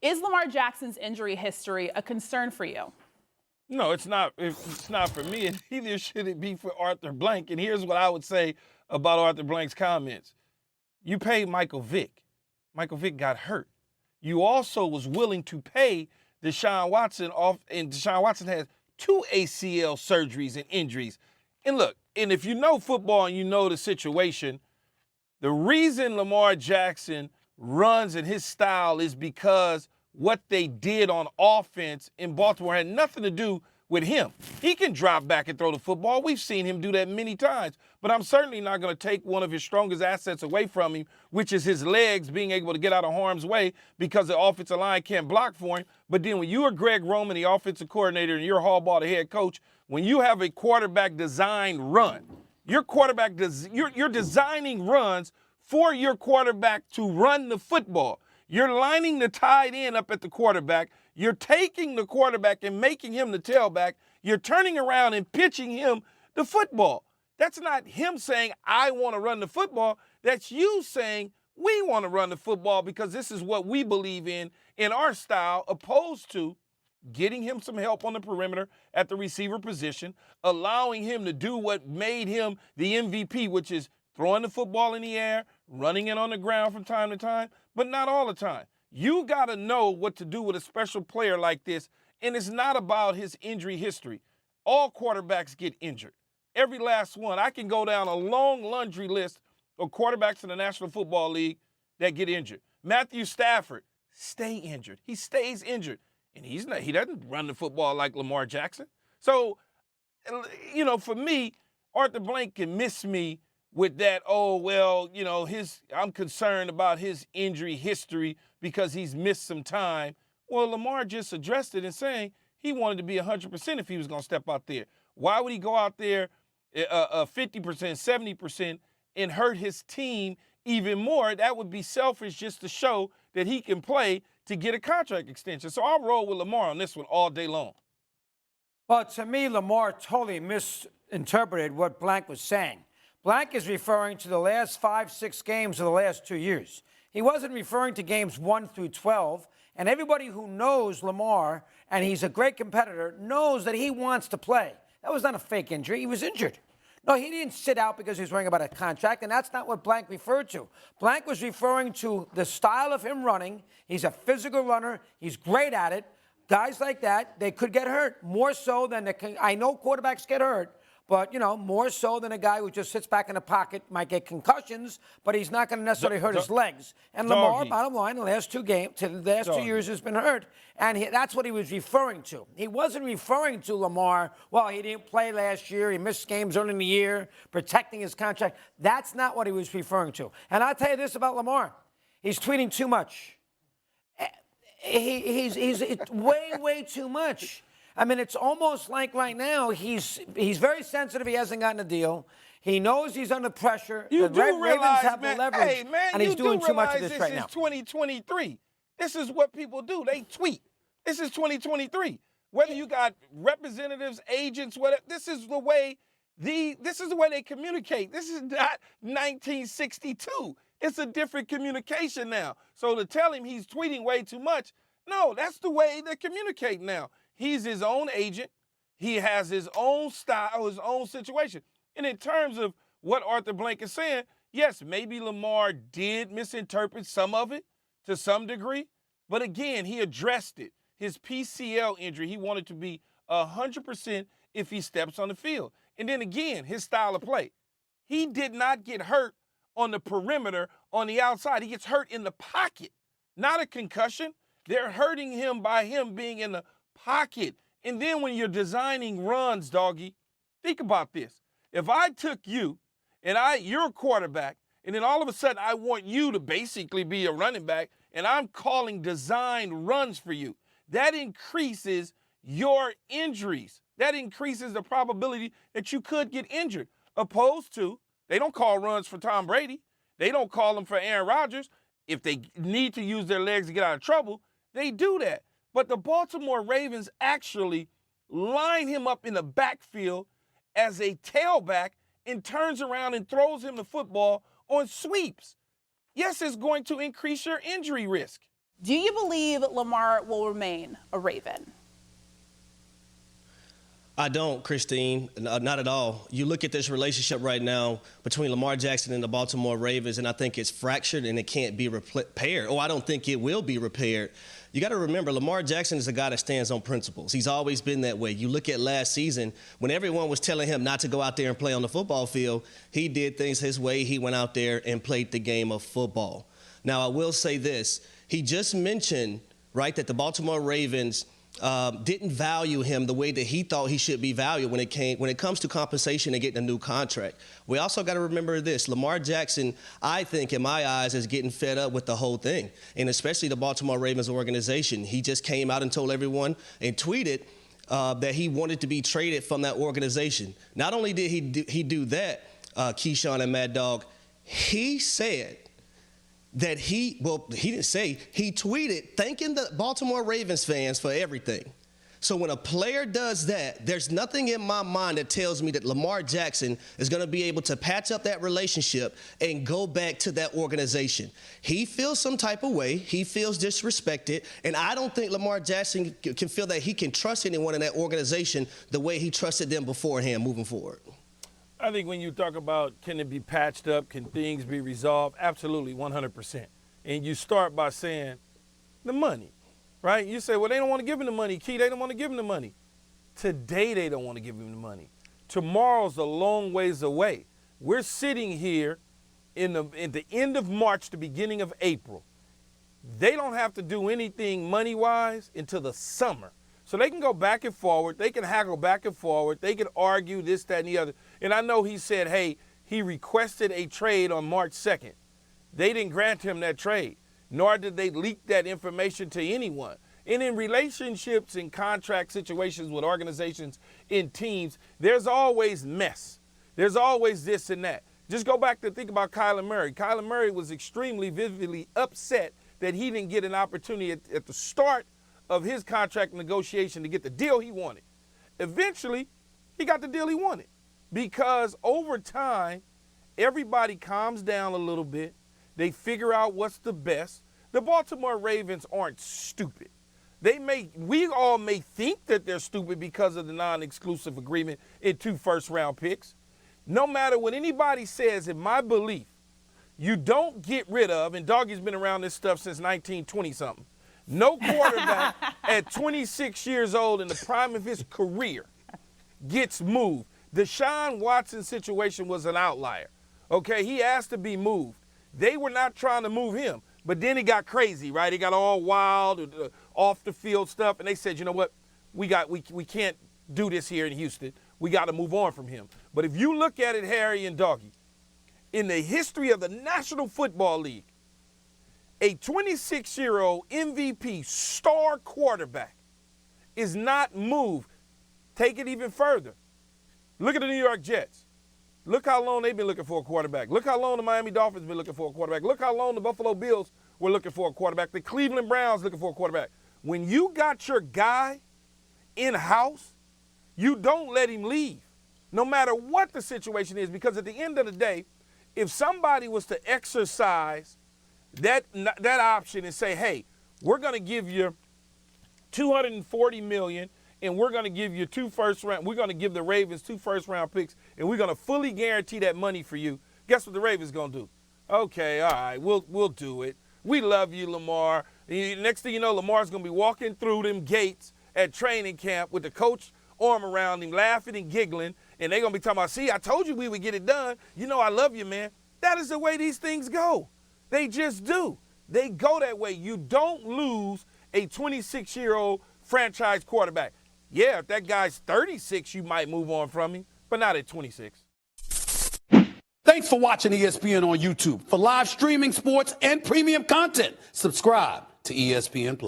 Is Lamar Jackson's injury history a concern for you? No, it's not. It's not for me, and neither should it be for Arthur Blank. And here's what I would say about Arthur Blank's comments. You paid Michael Vick. Michael Vick got hurt. You also was willing to pay Deshaun Watson off, and Deshaun Watson has 2 ACL surgeries and injuries. And look, and if you know football and you know the situation, the reason Lamar Jackson runs in his style is because what they did on offense in Baltimore had nothing to do with him. He can drop back and throw the football. We've seen him do that many times. But I'm certainly not going to take one of his strongest assets away from him, which is his legs, being able to get out of harm's way because the offensive line can't block for him. But then when you are Greg Roman, the offensive coordinator, and you're Harbaugh, the head coach, when you have a quarterback designed run, you're designing runs for your quarterback to run the football. You're lining the tight end up at the quarterback. You're taking the quarterback and making him the tailback. You're turning around and pitching him the football. That's not him saying, I want to run the football. That's you saying, we want to run the football because this is what we believe in our style, opposed to getting him some help on the perimeter at the receiver position, allowing him to do what made him the MVP, which is throwing the football in the air, running it on the ground from time to time, but not all the time. You got to know what to do with a special player like this, and it's not about his injury history. All quarterbacks get injured. Every last one. I can go down a long laundry list of quarterbacks in the National Football League that get injured. Matthew Stafford, stay injured. He stays injured, and he doesn't run the football like Lamar Jackson. So, for me, Arthur Blank can miss me with that, I'm concerned about his injury history because he's missed some time. Well, Lamar just addressed it and saying he wanted to be 100% if he was going to step out there. Why would he go out there 50%, 70% and hurt his team even more? That would be selfish just to show that he can play to get a contract extension. So I'll roll with Lamar on this one all day long. Well, to me, Lamar totally misinterpreted what Blank was saying. Blank is referring to the last 5-6 games of the last 2 years. He wasn't referring to games 1 through 12. And everybody who knows Lamar, and he's a great competitor, knows that he wants to play. That was not a fake injury. He was injured. No, he didn't sit out because he was worrying about a contract, and that's not what Blank referred to. Blank was referring to the style of him running. He's a physical runner. He's great at it. Guys like that, they could get hurt more so than I know quarterbacks get hurt, but, more so than a guy who just sits back in the pocket, might get concussions, but he's not going to necessarily hurt his legs. And Lamar, bottom line, the last 2 years has been hurt, and that's what he was referring to. He wasn't referring to Lamar, well, he didn't play last year, he missed games early in the year, protecting his contract. That's not what he was referring to. And I'll tell you this about Lamar. He's tweeting too much. He's way too much. I mean, it's almost like right now he's very sensitive. He hasn't gotten a deal. He knows he's under pressure. You the do Ravens realize, have man, the leverage, hey, man, and he's doing too much of this right now. This is 2023. This is what people do. They tweet. This is 2023. Whether you got representatives, agents, whatever, this is the way they communicate. This is not 1962. It's a different communication now. So to tell him he's tweeting way too much, no, that's the way they communicate now. He's his own agent. He has his own style, his own situation. And in terms of what Arthur Blank is saying, yes, maybe Lamar did misinterpret some of it to some degree. But again, he addressed it. His PCL injury, he wanted to be 100% if he steps on the field. And then again, his style of play. He did not get hurt on the perimeter on the outside. He gets hurt in the pocket, not a concussion. They're hurting him by him being in the pocket. And then when you're designing runs, doggy, think about this. If I took you and you're a quarterback, and then all of a sudden I want you to basically be a running back, and I'm calling design runs for you, that increases your injuries. That increases the probability that you could get injured. Opposed to, they don't call runs for Tom Brady. They don't call them for Aaron Rodgers. If they need to use their legs to get out of trouble, they do that. But the Baltimore Ravens actually line him up in the backfield as a tailback and turns around and throws him the football on sweeps. Yes, it's going to increase your injury risk. Do you believe Lamar will remain a Raven? I don't, Christine, not at all. You look at this relationship right now between Lamar Jackson and the Baltimore Ravens, and I think it's fractured and it can't be repaired. I don't think it will be repaired. You got to remember, Lamar Jackson is a guy that stands on principles. He's always been that way. You look at last season, when everyone was telling him not to go out there and play on the football field, he did things his way. He went out there and played the game of football. Now, I will say this. He just mentioned, right, that the Baltimore Ravens didn't value him the way that he thought he should be valued when it comes to compensation and getting a new contract. We also got to remember this. Lamar Jackson, I think, in my eyes, is getting fed up with the whole thing, and especially the Baltimore Ravens organization. He just came out and told everyone and tweeted that he wanted to be traded from that organization. Not only did he do that, Keyshawn and Mad Dog, he said that he didn't say, he tweeted thanking the Baltimore Ravens fans for everything. So when a player does that, there's nothing in my mind that tells me that Lamar Jackson is going to be able to patch up that relationship and go back to that organization. He feels some type of way. He feels disrespected. And I don't think Lamar Jackson can feel that he can trust anyone in that organization the way he trusted them beforehand moving forward. I think when you talk about can it be patched up, can things be resolved, absolutely, 100%. And you start by saying the money, right? You say, well, they don't want to give him the money, Key. They don't want to give him the money. Today they don't want to give him the money. Tomorrow's a long ways away. We're sitting here in the end of March, the beginning of April. They don't have to do anything money-wise until the summer. So they can go back and forward. They can haggle back and forward. They can argue this, that, and the other. And I know he said, hey, he requested a trade on March 2nd. They didn't grant him that trade, nor did they leak that information to anyone. And in relationships and contract situations with organizations and teams, there's always mess. There's always this and that. Just go back to think about Kyler Murray. Kyler Murray was extremely vividly upset that he didn't get an opportunity at the start of his contract negotiation to get the deal he wanted. Eventually, he got the deal he wanted because over time, everybody calms down a little bit. They figure out what's the best. The Baltimore Ravens aren't stupid. We all may think that they're stupid because of the non-exclusive agreement and 2 first-round picks. No matter what anybody says, in my belief, you don't get rid of, and Doggy's been around this stuff since 1920-something, no quarterback at 26 years old in the prime of his career gets moved. Deshaun Watson's situation was an outlier. Okay, he asked to be moved. They were not trying to move him, but then he got crazy, right? He got all wild, off the field stuff, and they said, you know what? We can't do this here in Houston. We got to move on from him. But if you look at it, Harry and Doggy, in the history of the National Football League, a 26-year-old MVP star quarterback is not moved. Take it even further. Look at the New York Jets. Look how long they've been looking for a quarterback. Look how long the Miami Dolphins have been looking for a quarterback. Look how long the Buffalo Bills were looking for a quarterback. The Cleveland Browns looking for a quarterback. When you got your guy in-house, you don't let him leave, no matter what the situation is, because at the end of the day, if somebody was to exercise that option and say, hey, we're going to give you $240 million and we're going to give you 2 first-round, we're going to give the Ravens 2 first-round picks and we're going to fully guarantee that money for you, guess what the Ravens going to do? Okay, all right, we'll do it. We love you, Lamar. And next thing you know, Lamar's going to be walking through them gates at training camp with the coach arm around him, laughing and giggling, and they're going to be talking about, see, I told you we would get it done. You know I love you, man. That is the way these things go. They just do. They go that way. You don't lose a 26-year-old franchise quarterback. Yeah, if that guy's 36, you might move on from him, but not at 26. Thanks for watching ESPN on YouTube. For live streaming sports and premium content, subscribe to ESPN+.